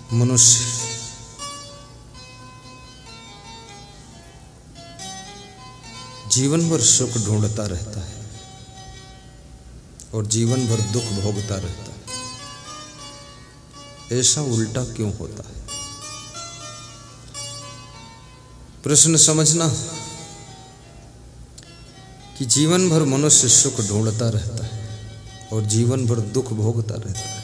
मनुष्य जीवन भर सुख ढूंढता रहता है और जीवन भर दुख भोगता रहता है। ऐसा उल्टा क्यों होता है? प्रश्न समझना कि जीवन भर मनुष्य सुख ढूंढता रहता है और जीवन भर दुख भोगता रहता है।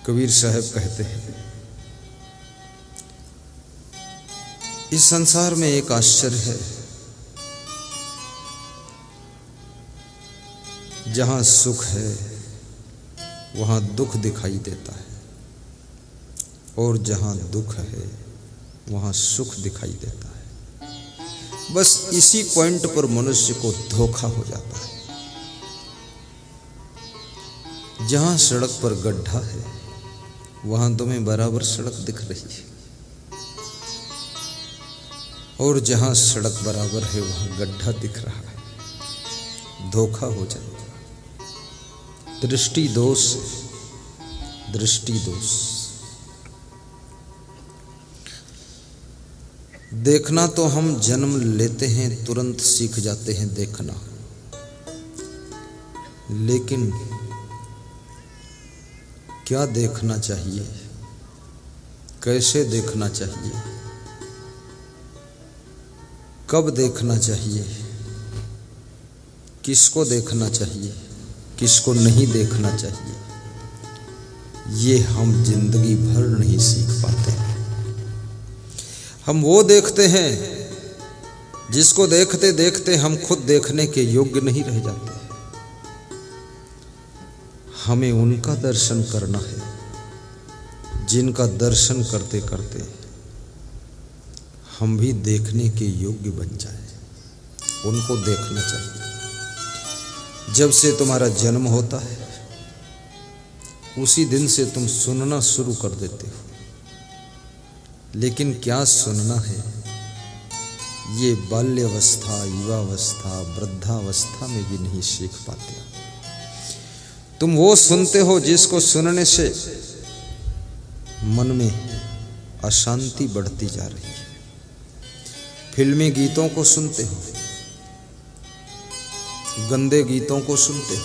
कबीर साहब कहते हैं, इस संसार में एक आश्चर्य है, जहां सुख है वहां दुख दिखाई देता है और जहां दुख है वहां सुख दिखाई देता है। बस इसी पॉइंट पर मनुष्य को धोखा हो जाता है। जहां सड़क पर गड्ढा है वहां तुम्हें बराबर सड़क दिख रही है और जहां सड़क बराबर है वहां गड्ढा दिख रहा है। धोखा हो जाएगा। दृष्टि दोष, दृष्टि दोष। देखना तो हम जन्म लेते हैं, तुरंत सीख जाते हैं देखना, लेकिन क्या देखना चाहिए, कैसे देखना चाहिए, कब देखना चाहिए, किसको देखना चाहिए, किसको नहीं देखना चाहिए, ये हम जिंदगी भर नहीं सीख पाते। हम वो देखते हैं जिसको देखते देखते हम खुद देखने के योग्य नहीं रह जाते। हमें उनका दर्शन करना है जिनका दर्शन करते करते हम भी देखने के योग्य बन जाए। उनको देखना चाहिए। जब से तुम्हारा जन्म होता है उसी दिन से तुम सुनना शुरू कर देते हो, लेकिन क्या सुनना है ये बाल्यावस्था, युवावस्था, वृद्धावस्था में भी नहीं सीख पाते। तुम वो सुनते हो जिसको सुनने से मन में अशांति बढ़ती जा रही है। फिल्मी गीतों को सुनते हो, गंदे गीतों को सुनते हो,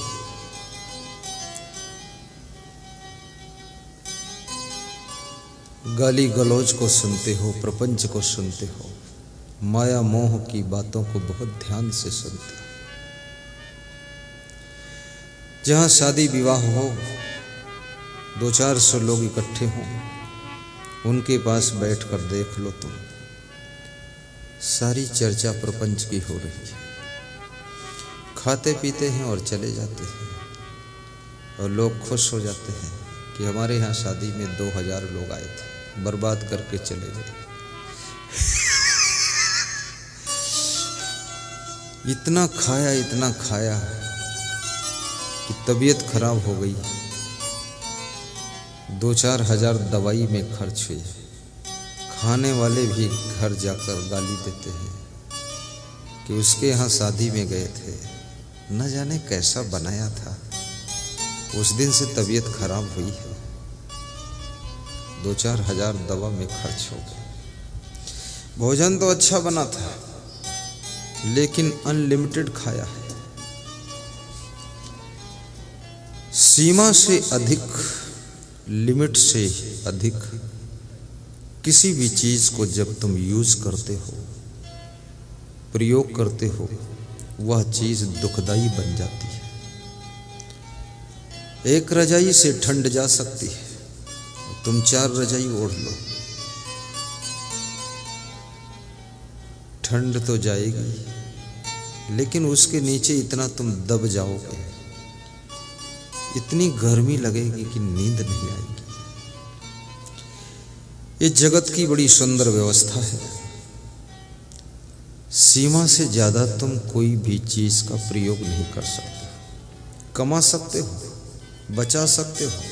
गाली गलौज को सुनते हो, प्रपंच को सुनते हो, माया मोह की बातों को बहुत ध्यान से सुनते हो। जहां शादी विवाह हो, 200-400 लोग इकट्ठे हों, उनके पास बैठकर देख लो तुम, सारी चर्चा प्रपंच की हो रही है। खाते पीते हैं और चले जाते हैं और लोग खुश हो जाते हैं कि हमारे यहाँ शादी में 2000 लोग आए थे, बर्बाद करके चले गए। इतना खाया कि तबीयत खराब हो गई। 2-4 हजार दवाई में खर्च हुए। खाने वाले भी घर जाकर गाली देते हैं कि उसके यहाँ शादी में गए थे, न जाने कैसा बनाया था, उस दिन से तबीयत खराब हुई है। 2-4 हजार दवा में खर्च हो गए। भोजन तो अच्छा बना था लेकिन अनलिमिटेड खाया है। सीमा से अधिक, लिमिट से अधिक किसी भी चीज को जब तुम यूज करते हो, प्रयोग करते हो, वह चीज दुखदाई बन जाती है। एक रजाई से ठंड जा सकती है, तुम 4 रजाई ओढ़ लो, ठंड तो जाएगी लेकिन उसके नीचे इतना तुम दब जाओगे, इतनी गर्मी लगेगी कि नींद नहीं आएगी। ये जगत की बड़ी सुंदर व्यवस्था है। सीमा से ज्यादा तुम कोई भी चीज का प्रयोग नहीं कर सकते। कमा सकते हो, बचा सकते हो,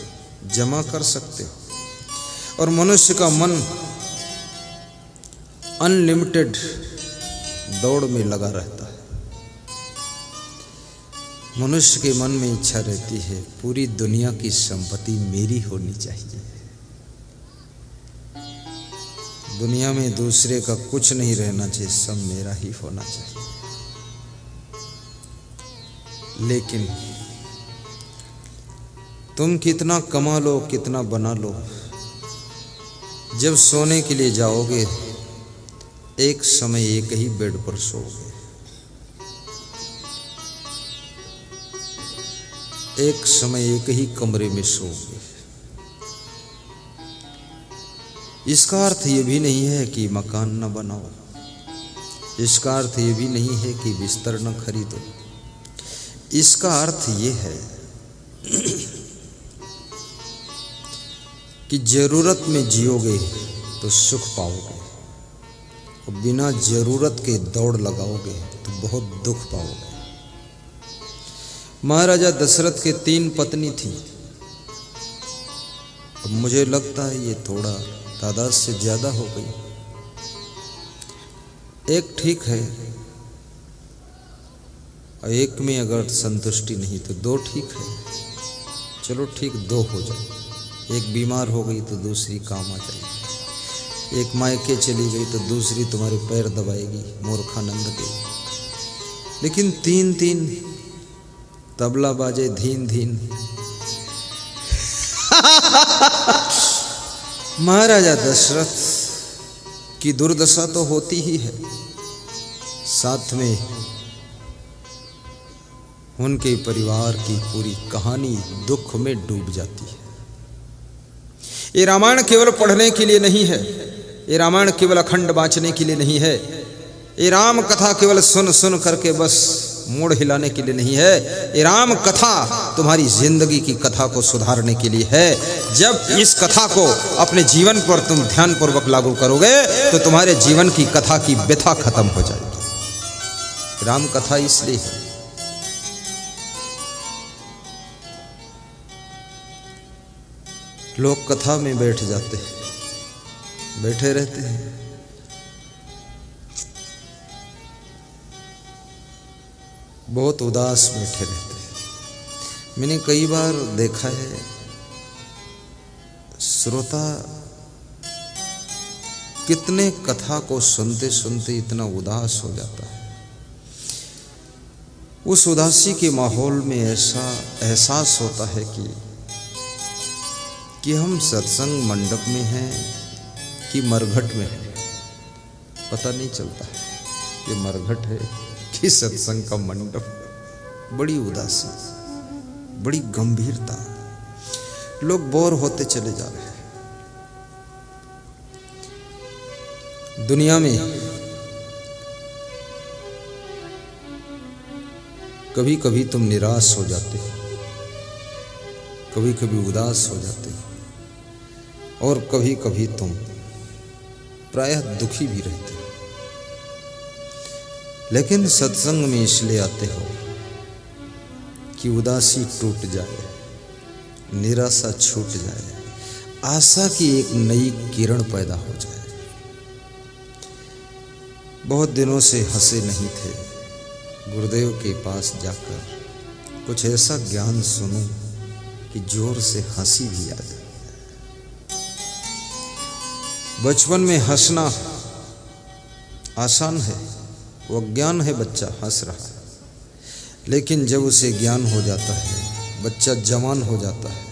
जमा कर सकते हो, और मनुष्य का मन अनलिमिटेड दौड़ में लगा रहता है। मनुष्य के मन में इच्छा रहती है पूरी दुनिया की संपत्ति मेरी होनी चाहिए। दुनिया में दूसरे का कुछ नहीं रहना चाहिए, सब मेरा ही होना चाहिए। लेकिन तुम कितना कमा लो, कितना बना लो, जब सोने के लिए जाओगे एक समय एक ही बेड पर सोओगे, एक समय एक ही कमरे में सोओगे। इसका अर्थ ये भी नहीं है कि मकान न बनाओ, इसका अर्थ ये भी नहीं है कि बिस्तर न खरीदो। इसका अर्थ ये है कि जरूरत में जियोगे तो सुख पाओगे, और बिना जरूरत के दौड़ लगाओगे तो बहुत दुख पाओगे। महाराजा दशरथ के 3 पत्नी थी। अब मुझे लगता है ये थोड़ा तादाद से ज्यादा हो गई। एक ठीक है, और एक में अगर संतुष्टि नहीं तो 2 ठीक है। चलो ठीक 2 हो जाए। एक बीमार हो गई तो दूसरी काम आ जाएगी, एक मायके चली गई तो दूसरी तुम्हारे पैर दबाएगी, मूर्खानंद के। लेकिन 3-3 तबला बाजे धीन धीन। महाराजा दशरथ की दुर्दशा तो होती ही है, साथ में उनके परिवार की पूरी कहानी दुख में डूब जाती है। ये रामायण केवल पढ़ने के लिए नहीं है, ये रामायण केवल अखंड बाँचने के लिए नहीं है, ये राम कथा केवल सुन सुन करके बस मोड़ हिलाने के लिए नहीं है। ये राम कथा तुम्हारी जिंदगी की कथा को सुधारने के लिए है। जब इस कथा को अपने जीवन पर तुम ध्यानपूर्वक लागू करोगे तो तुम्हारे जीवन की कथा की व्यथा खत्म हो जाएगी। राम कथा इसलिए है। लोग कथा में बैठ जाते हैं, बैठे रहते हैं, बहुत उदास बैठे रहते हैं। मैंने कई बार देखा है श्रोता कितने कथा को सुनते सुनते इतना उदास हो जाता है। उस उदासी के माहौल में ऐसा एहसास होता है कि हम सत्संग मंडप में हैं कि मरघट में हैं, पता नहीं चलता है कि मरघट है कि सत्संग का मंडप। बड़ी उदासी, बड़ी गंभीरता, लोग बोर होते चले जा रहे हैं। दुनिया में कभी कभी तुम निराश हो जाते हो, कभी कभी उदास हो जाते हो, और कभी कभी तुम प्रायः दुखी भी रहते हो। लेकिन सत्संग में इसलिए आते हो कि उदासी टूट जाए, निराशा छूट जाए, आशा की एक नई किरण पैदा हो जाए। बहुत दिनों से हंसे नहीं थे, गुरुदेव के पास जाकर कुछ ऐसा ज्ञान सुनो कि जोर से हंसी भी आ जाए। बचपन में हंसना आसान है, वो ज्ञान है, बच्चा हंस रहा है। लेकिन जब उसे ज्ञान हो जाता है, बच्चा जवान हो जाता है,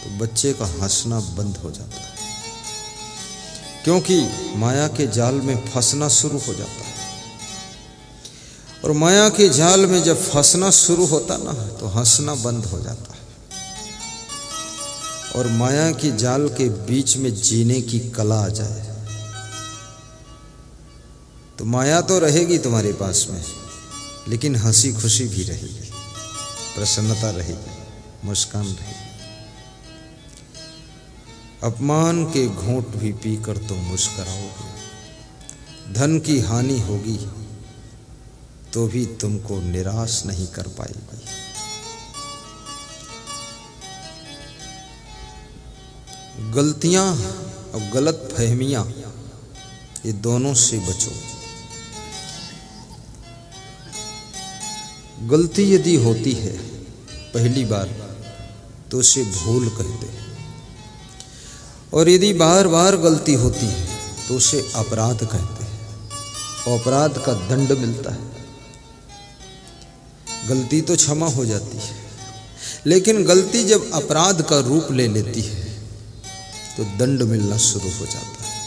तो बच्चे का हंसना बंद हो जाता है, क्योंकि माया के जाल में फंसना शुरू हो जाता है। और माया के जाल में जब फंसना शुरू होता ना, तो हंसना बंद हो जाता है। और माया के जाल के बीच में जीने की कला आ जाए तो माया तो रहेगी तुम्हारे पास में, लेकिन हंसी खुशी भी रहेगी, प्रसन्नता रहेगी, मुस्कान रहेगी। अपमान के घूंट भी पीकर तुम मुस्कुराओगे, धन की हानि होगी तो भी तुमको निराश नहीं कर पाएगी। गलतियां और गलत फहमियां, ये दोनों से बचो। गलती यदि होती है पहली बार तो उसे भूल कहते हैं, और यदि बार बार गलती होती है तो उसे अपराध कहते हैं, और अपराध का दंड मिलता है। गलती तो क्षमा हो जाती है, लेकिन गलती जब अपराध का रूप ले लेती है तो दंड मिलना शुरू हो जाता है।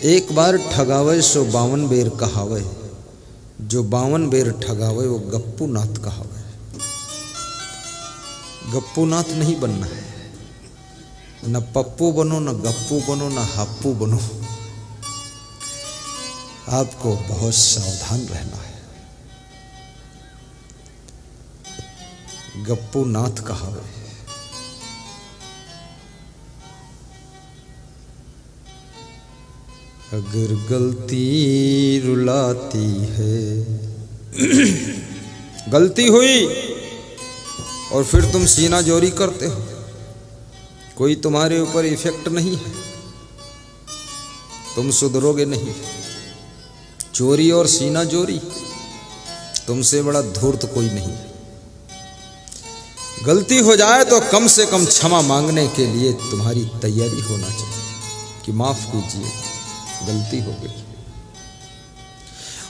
एक बार ठगावे सो 52 बेर कहावे, जो 52 बेर ठगावे वो गप्पू नाथ कहावे। गप्पू नाथ नहीं बनना है, न पप्पू बनो, न गप्पू बनो, न हप्पू बनो। आपको बहुत सावधान रहना है। गप्पू नाथ कहावे। अगर गलती रुलाती है, गलती हुई और फिर तुम सीना जोरी करते हो, कोई तुम्हारे ऊपर इफेक्ट नहीं है, तुम सुधरोगे नहीं। चोरी और सीना जोरी, तुमसे बड़ा धूर्त कोई नहीं। गलती हो जाए तो कम से कम क्षमा मांगने के लिए तुम्हारी तैयारी होना चाहिए कि माफ कीजिए, गलती हो गई।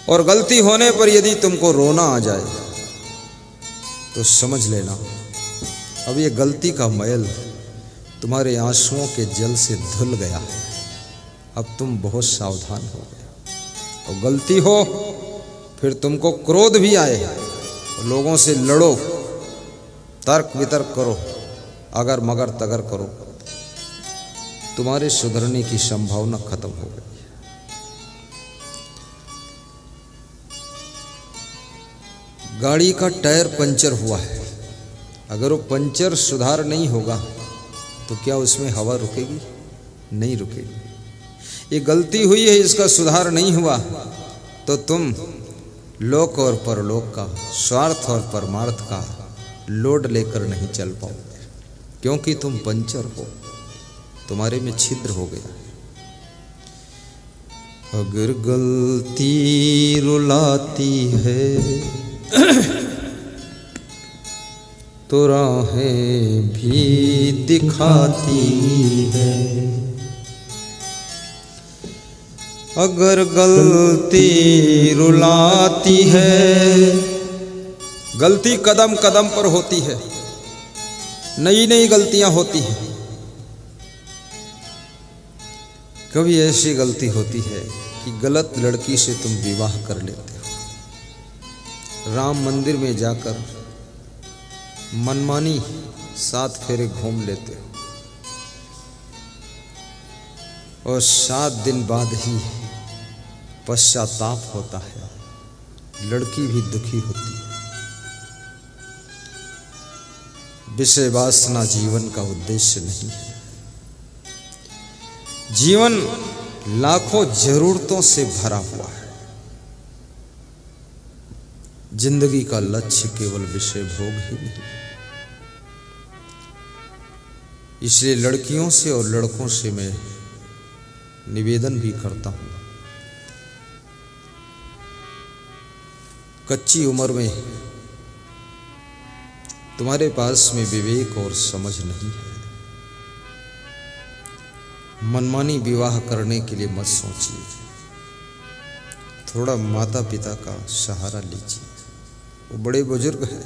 और गलती होने पर यदि तुमको रोना आ जाए तो समझ लेना अब ये गलती का मैल तुम्हारे आंसुओं के जल से धुल गया है। अब तुम बहुत सावधान हो गए। और गलती हो फिर तुमको क्रोध भी आए, लोगों से लड़ो, तर्क वितर्क करो, अगर मगर तगर करो, तुम्हारे सुधरने की संभावना खत्म हो गई। गाड़ी का टायर पंचर हुआ है, अगर वो पंचर सुधार नहीं होगा तो क्या उसमें हवा रुकेगी? नहीं रुकेगी। ये गलती हुई है, इसका सुधार नहीं हुआ तो तुम लोक और परलोक का, स्वार्थ और परमार्थ का लोड लेकर नहीं चल पाओगे, क्योंकि तुम पंचर हो, तुम्हारे में छिद्र हो गया। अगर गलती रुलाती है तो राहें भी दिखाती है। अगर गलती रुलाती है, गलती कदम कदम पर होती है, नई नई गलतियां होती हैं। कभी ऐसी गलती होती है कि गलत लड़की से तुम विवाह कर लेते हो, राम मंदिर में जाकर मनमानी 7 फेरे घूम लेते हो, और 7 दिन बाद ही पश्चाताप होता है, लड़की भी दुखी होती है। विषय वासना जीवन का उद्देश्य नहीं है। जीवन लाखों जरूरतों से भरा हुआ है। जिंदगी का लक्ष्य केवल विषय भोग ही नहीं। इसलिए लड़कियों से और लड़कों से मैं निवेदन भी करता हूं, कच्ची उम्र में तुम्हारे पास में विवेक और समझ नहीं है, मनमानी विवाह करने के लिए मत सोचिए। थोड़ा माता पिता का सहारा लीजिए, वो बड़े बुजुर्ग हैं,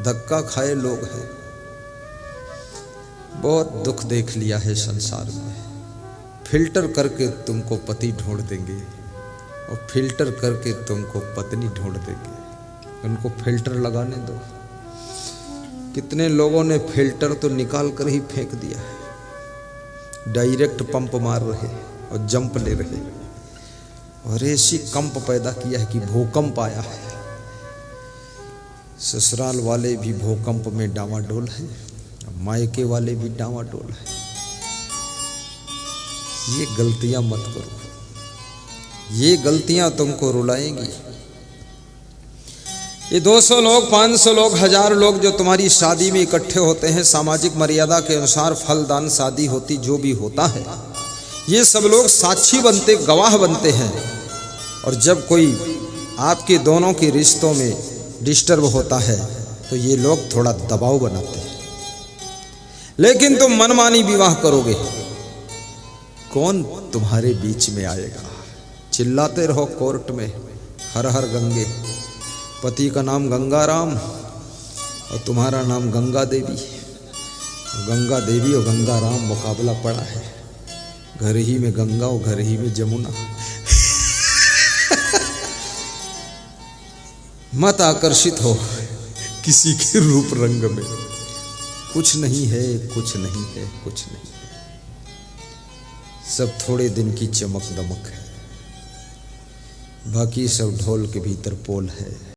धक्का खाए लोग हैं, बहुत दुख देख लिया है संसार में। फिल्टर करके तुमको पति ढूंढ देंगे और फिल्टर करके तुमको पत्नी ढूंढ देंगे। उनको फिल्टर लगाने दो। कितने लोगों ने फिल्टर तो निकाल कर ही फेंक दिया है, डायरेक्ट पंप मार रहे और जंप ले रहे, और ऐसी कंप पैदा किया है कि भूकंप आया है। ससुराल वाले भी भूकंप में डामाडोल है, मायके वाले भी डामाडोल है। ये गलतियां मत करो, ये गलतियां तुमको रुलाएंगी। ये 200 लोग, 500 लोग, 1000 लोग जो तुम्हारी शादी में इकट्ठे होते हैं, सामाजिक मर्यादा के अनुसार फलदान शादी होती, जो भी होता है, ये सब लोग साक्षी बनते, गवाह बनते हैं। और जब कोई आपके दोनों के रिश्तों में डिस्टर्ब होता है तो ये लोग थोड़ा दबाव बनाते हैं, लेकिन तुम मनमानी विवाह करोगे, कौन तुम्हारे बीच में आएगा। चिल्लाते रहो कोर्ट में हर हर गंगे, पति का नाम गंगाराम और तुम्हारा नाम गंगा देवी। गंगा देवी और गंगाराम मुकाबला पड़ा है, घर ही में गंगा और घर ही में जमुना। मत आकर्षित हो किसी के रूप रंग में, कुछ नहीं है, कुछ नहीं है, कुछ नहीं है, सब थोड़े दिन की चमक दमक है, बाकी सब ढोल के भीतर पोल है।